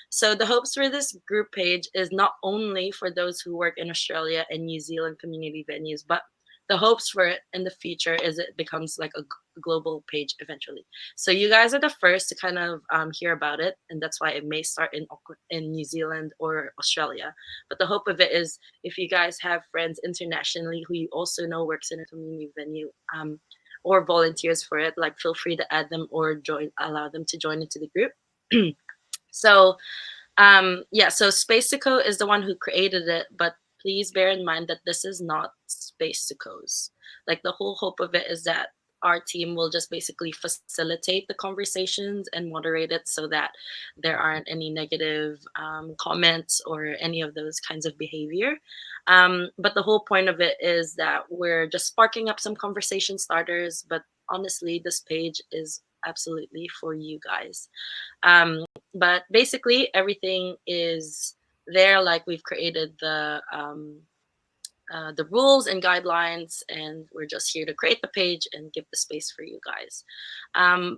So the hopes for this group page is not only for those who work in Australia and New Zealand community venues, but the hopes for it in the future is it becomes like a global page eventually. So you guys are the first to kind of hear about it, and that's why it may start in Auckland, in New Zealand or Australia. But the hope of it is if you guys have friends internationally who you also know works in a community venue or volunteers for it, like feel free to add them or allow them to join into the group. So so SpacetoCo is the one who created it, but please bear in mind that this is not SpacetoCo's. Like the whole hope of it is that our team will just basically facilitate the conversations and moderate it so that there aren't any negative comments or any of those kinds of behavior. But the whole point of it is that we're just sparking up some conversation starters. But honestly, this page is absolutely for you guys. But basically, everything is there. Like we've created the rules and guidelines, and we're just here to create the page and give the space for you guys.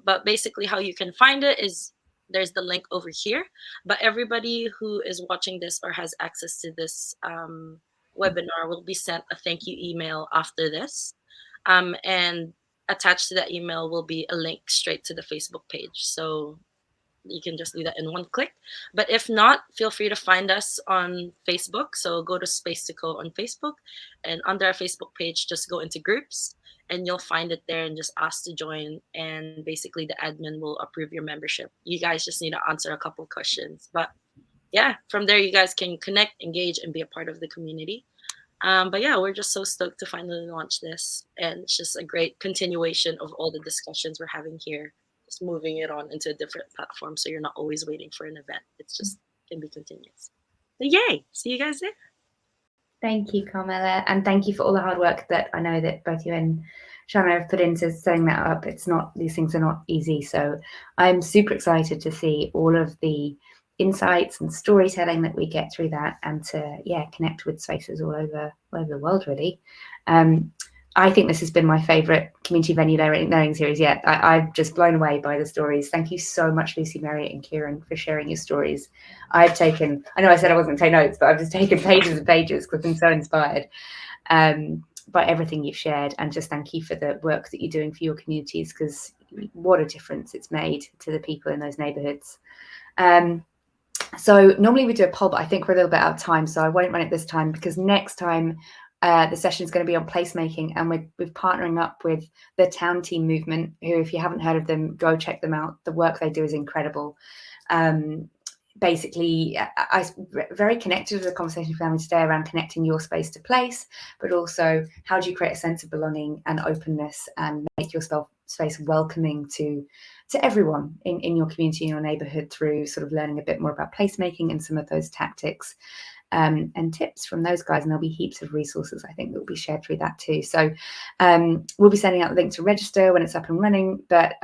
But basically how you can find it is there's the link over here, but everybody who is watching this or has access to this webinar will be sent a thank you email after this. And attached to that email will be a link straight to the Facebook page. So You can just do that in one click. But if not, feel free to find us on Facebook. So go to SpacetoCo on Facebook, and under our Facebook page, just go into groups, and you'll find it there, and just ask to join. And basically, the admin will approve your membership. You guys just need to answer a couple questions. But yeah, from there, you guys can connect, engage, and be a part of the community. But yeah, we're just so stoked to finally launch this. And it's just a great continuation of all the discussions we're having here, just moving it on into a different platform. So you're not always waiting for an event. It's just can be continuous. So yay. See you guys there. Thank you, Carmela. And thank you for all the hard work that I know that both you and Shana have put into setting that up. These things are not easy. So I'm super excited to see all of the insights and storytelling that we get through that, and to connect with spaces all over the world, really. I think this has been my favorite community venue learning series yet. I'm just blown away by the stories. Thank you so much, Lucy, Mary, and Kiran, for sharing your stories. I know I said I wasn't going to take notes, but I've just taken pages and pages because I've been so inspired by everything you've shared. And just thank you for the work that you're doing for your communities, because what a difference it's made to the people in those neighbourhoods. So normally we do a poll, but I think we're a little bit out of time, so I won't run it this time, because next time the session is going to be on placemaking, and we're partnering up with the Town Team Movement, who, if you haven't heard of them, go check them out. The work they do is incredible. Basically, I very connected with the conversation we're having today around connecting your space to place, but also how do you create a sense of belonging and openness and make your space welcoming to everyone in your community, in your neighborhood, through sort of learning a bit more about placemaking and some of those tactics and tips from those guys. And there'll be heaps of resources, I think, that will be shared through that too. So we'll be sending out the link to register when it's up and running. But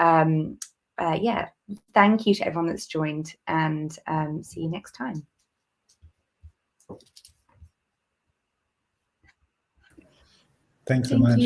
thank you to everyone that's joined, and see you next time. Thanks so much.